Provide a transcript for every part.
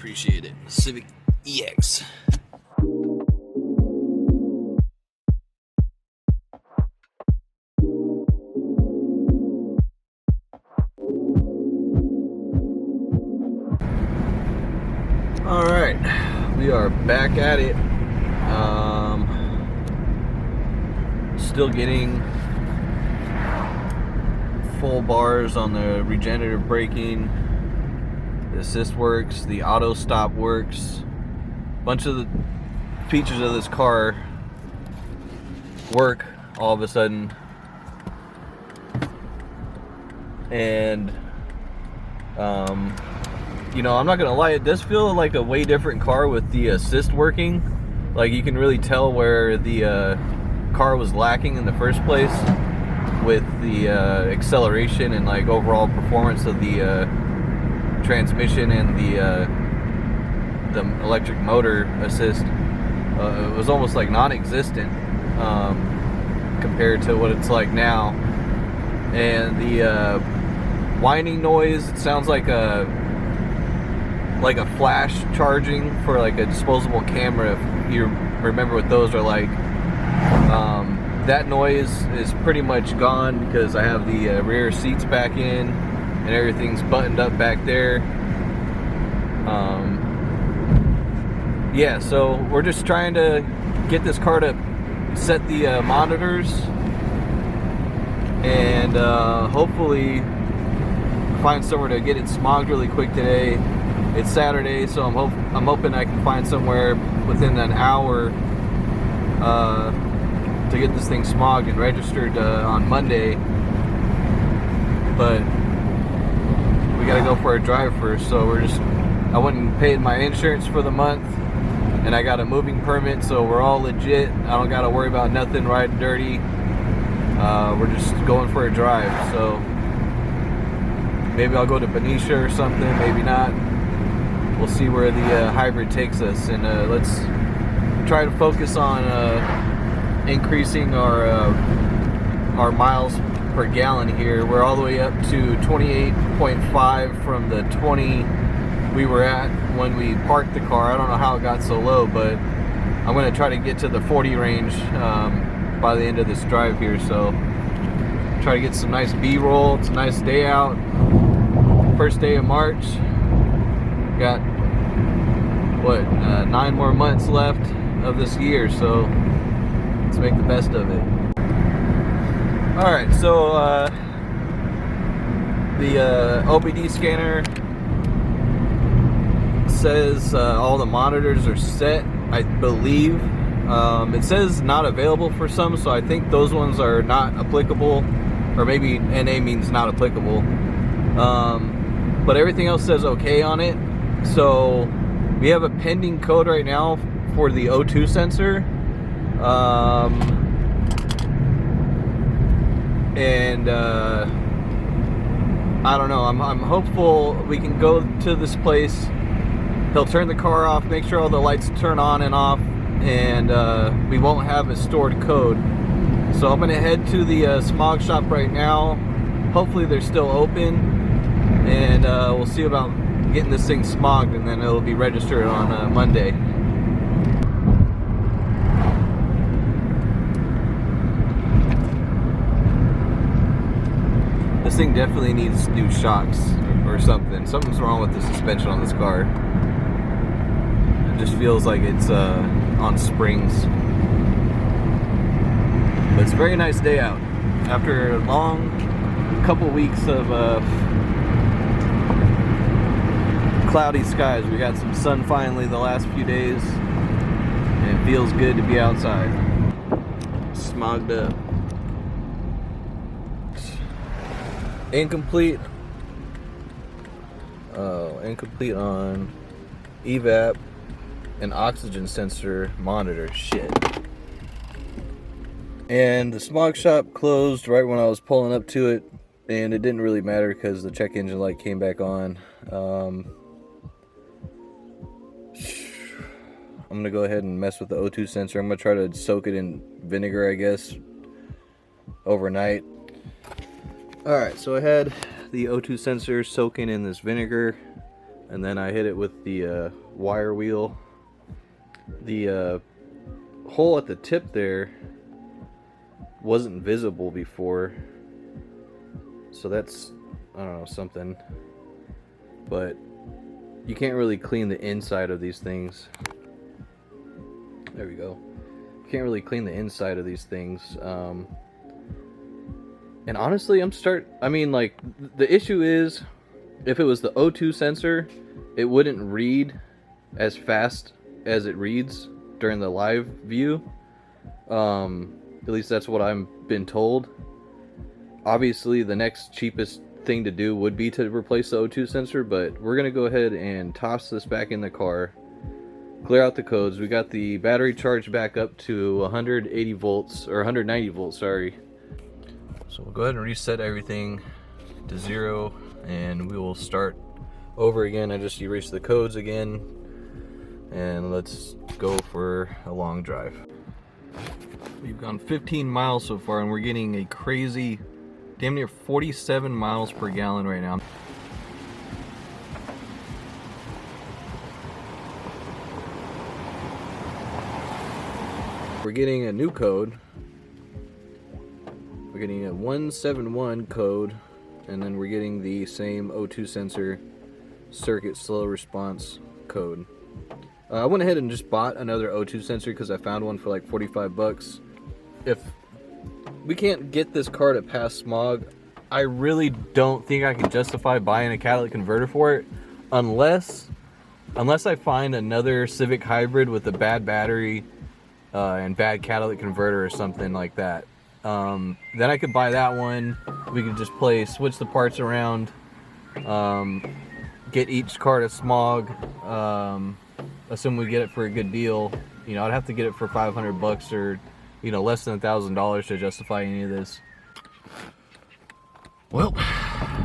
appreciate it. Civic EX. All right, we are back at it. Still getting full bars on the regenerative braking. The assist works, the auto stop works. A bunch of the features of this car work all of a sudden. And you know, I'm not gonna lie, it does feel like a way different car with the assist working. Like, you can really tell where the car was lacking in the first place with the acceleration and like overall performance of the transmission and the electric motor assist. It was almost like non-existent compared to what it's like now. And the whining noise, it sounds like a flash charging for like a disposable camera, if you remember what those are like. That noise is pretty much gone because I have the rear seats back in and everything's buttoned up back there. Yeah, so we're just trying to get this car to set the monitors and hopefully find somewhere to get it smogged really quick today. It's Saturday, so I'm hoping I can find somewhere within an hour to get this thing smogged and registered on Monday. But we gotta go for a drive first, so I went and paid my insurance for the month, and I got a moving permit, so we're all legit. I don't gotta worry about nothing riding dirty. We're just going for a drive, so maybe I'll go to Benicia or something, maybe not. We'll see where the hybrid takes us, and let's try to focus on increasing our miles per gallon here. We're all the way up to 28.5 from the 20 we were at when we parked the car. I don't know how it got so low, but I'm going to try to get to the 40 range by the end of this drive here, so try to get some nice B-roll. It's a nice day out, first day of March. Got what, 9 more months left of this year, so let's make the best of it. Alright, so the OBD scanner says all the monitors are set, I believe. It says not available for some, so I think those ones are not applicable, or maybe NA means not applicable. But everything else says okay on it. So we have a pending code right now for the O2 sensor. And I don't know, I'm hopeful we can go to this place. He'll turn the car off, make sure all the lights turn on and off, and we won't have a stored code. So I'm gonna head to the smog shop right now. Hopefully they're still open, and we'll see about getting this thing smogged, and then it'll be registered on Monday. This thing definitely needs new shocks or something. Something's wrong with the suspension on this car. It just feels like it's on springs. But it's a very nice day out. After a long couple weeks of cloudy skies, we got some sun finally the last few days, and it feels good to be outside. Smogged up. Incomplete. Oh, incomplete on evap and oxygen sensor monitor. Shit. And the smog shop closed right when I was pulling up to it, and it didn't really matter because the check engine light came back on. I'm gonna go ahead and mess with the O2 sensor. I'm gonna try to soak it in vinegar, I guess, overnight. Alright, so I had the O2 sensor soaking in this vinegar. and then I hit it with the wire wheel. The hole at the tip there wasn't visible before, so that's, I don't know, something. But you can't really clean the inside of these things. There we go. You can't really clean the inside of these things. And honestly, I mean, like, the issue is, if it was the O2 sensor, it wouldn't read as fast as it reads during the live view. At least that's what I've been told. Obviously, the next cheapest thing to do would be to replace the O2 sensor, but we're gonna go ahead and toss this back in the car, clear out the codes. We got the battery charged back up to 180 volts, or 190 volts, sorry. So we'll go ahead and reset everything to 0, and we will start over again. I just erased the codes again, and let's go for a long drive. We've gone 15 miles so far, and we're getting a crazy, damn near 47 miles per gallon right now. We're getting a new code. We're getting a 171 code, and then we're getting the same O2 sensor circuit slow response code. I went ahead and just bought another O2 sensor because I found one for like 45 bucks. If we can't get this car to pass smog, I really don't think I can justify buying a catalytic converter for it, unless I find another Civic Hybrid with a bad battery and bad catalytic converter or something like that. Then I could buy that one. We could just switch the parts around, get each car to smog, assume we get it for a good deal. You know, I'd have to get it for 500 bucks or, you know, less than $1,000 to justify any of this. Well,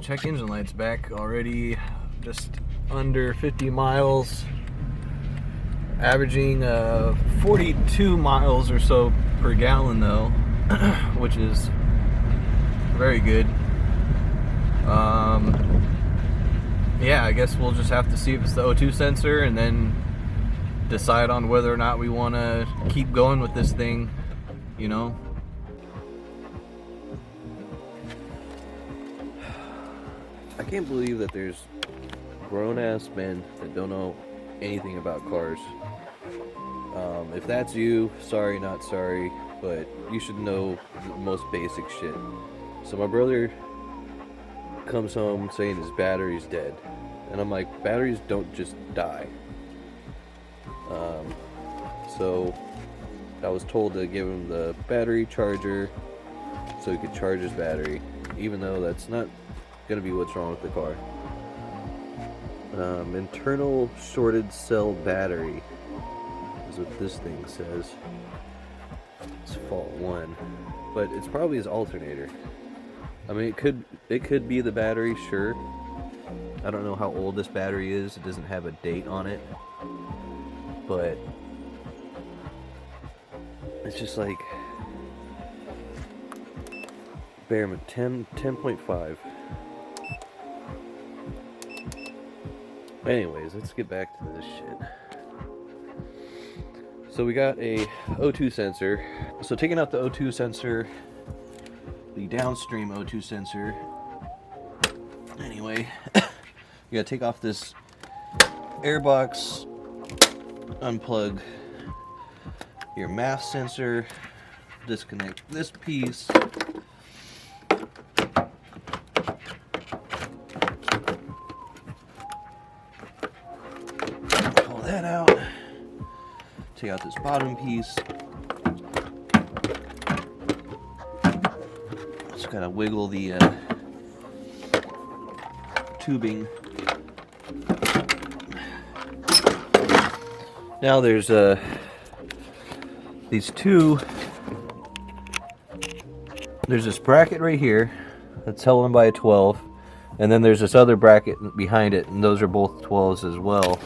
check engine lights back already, just under 50 miles, averaging 42 miles or so per gallon though, which is very good. Yeah, I guess we'll just have to see if it's the O2 sensor and then decide on whether or not we want to keep going with this thing, you know. I can't believe that there's grown-ass men that don't know anything about cars. If that's you, sorry, not sorry, but you should know the most basic shit. So my brother comes home saying his battery's dead, and I'm like, batteries don't just die. So I was told to give him the battery charger so he could charge his battery, even though that's not gonna be what's wrong with the car. Internal shorted cell battery is what this thing says. It's fault 1, but it's probably his alternator. I mean, it could be the battery, sure. I don't know how old this battery is. It doesn't have a date on it, but it's just like bare 10.5. Anyways, let's get back to this shit. So we got a O2 sensor. So taking out the O2 sensor, the downstream O2 sensor. Anyway, you gotta take off this air box, unplug your mass sensor, disconnect this piece. Pull that out. Take out this bottom piece. Just gotta wiggle the tubing. Now there's these two. There's this bracket right here that's held on by a 12, and then there's this other bracket behind it, and those are both 12s as well.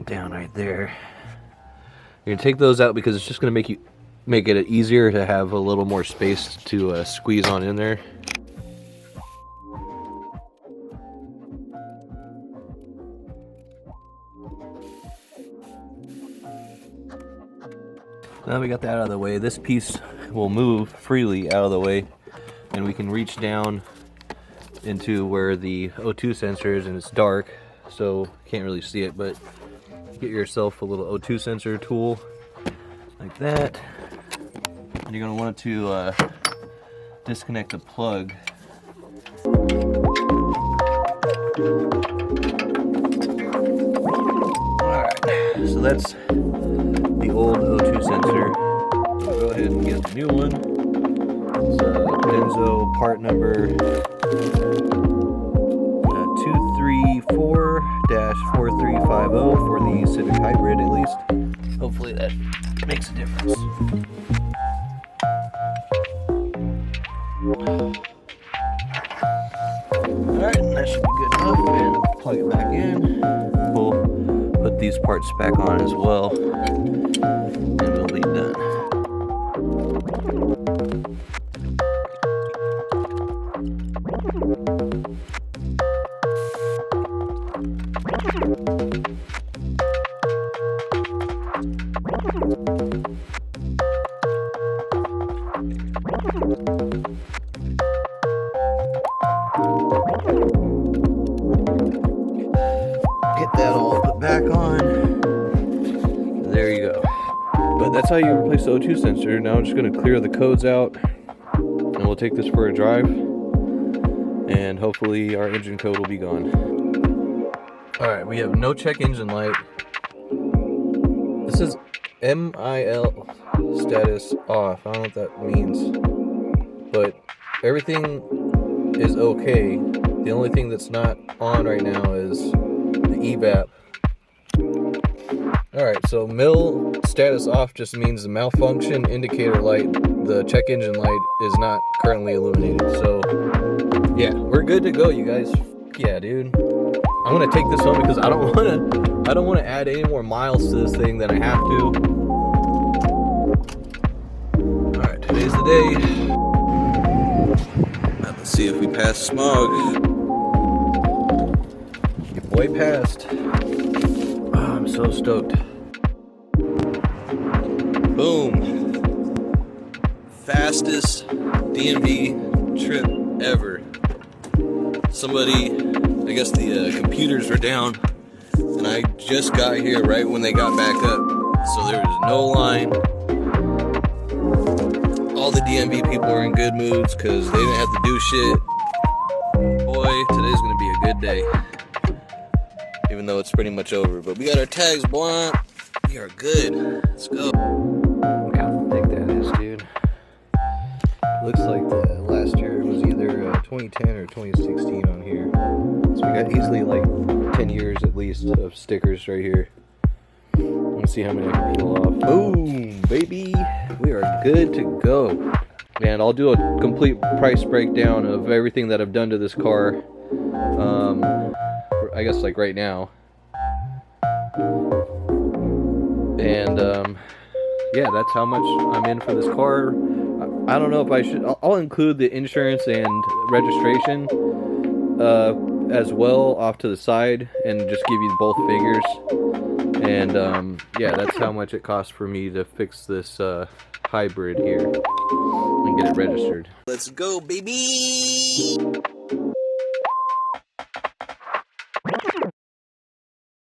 Down right there. You're gonna take those out because it's just gonna make it easier to have a little more space to squeeze on in there. Now we got that out of the way. This piece will move freely out of the way, and we can reach down into where the O2 sensor is, and it's dark, so can't really see it, but get yourself a little O2 sensor tool like that. And you're going to want to disconnect the plug. Alright, so that's the old O2 sensor. I'll go ahead and get the new one. It's Denso part number 234-4350 for the Civic Hybrid, at least. Hopefully that makes a difference. Alright, that should be good enough. And plug it back in. We'll put these parts back on as well, and we'll be done. Get that all put back on. There you go. But that's how you replace the O2 sensor. Now I'm just going to clear the codes out, and we'll take this for a drive, and hopefully our engine code will be gone. Alright, we have no check engine light. This is MIL status off. I don't know what that means, but everything is okay. The only thing that's not on right now is the evap. Alright, so MIL status off just means the malfunction indicator light, the check engine light, is not currently illuminated. So yeah, we're good to go, you guys. Yeah, dude. I'm gonna take this home because I don't wanna add any more miles to this thing than I have to. Alright, today's the day. Now let's see if we pass smog. Your boy passed. Oh, I'm so stoked. Boom. Fastest DMV trip ever. Somebody, I guess the computers were down, and I just got here right when they got back up, so there was no line. All the DMV people were in good moods because they didn't have to do shit. Boy, today's gonna be a good day, even though it's pretty much over. But we got our tags, boy. We are good. Let's go. Look how thick that is, dude. Looks like the last year was either 2010 or 2016 on here. So we got easily like 10 years at least of stickers right here. Let's see how many I can peel off. Boom, baby. We are good to go. And I'll do a complete price breakdown of everything that I've done to this car. I guess like right now. And yeah, that's how much I'm in for this car. I don't know if I should. I'll include the insurance and registration as well off to the side, and just give you both figures. And yeah, that's how much it costs for me to fix this hybrid here and get it registered. Let's go, baby!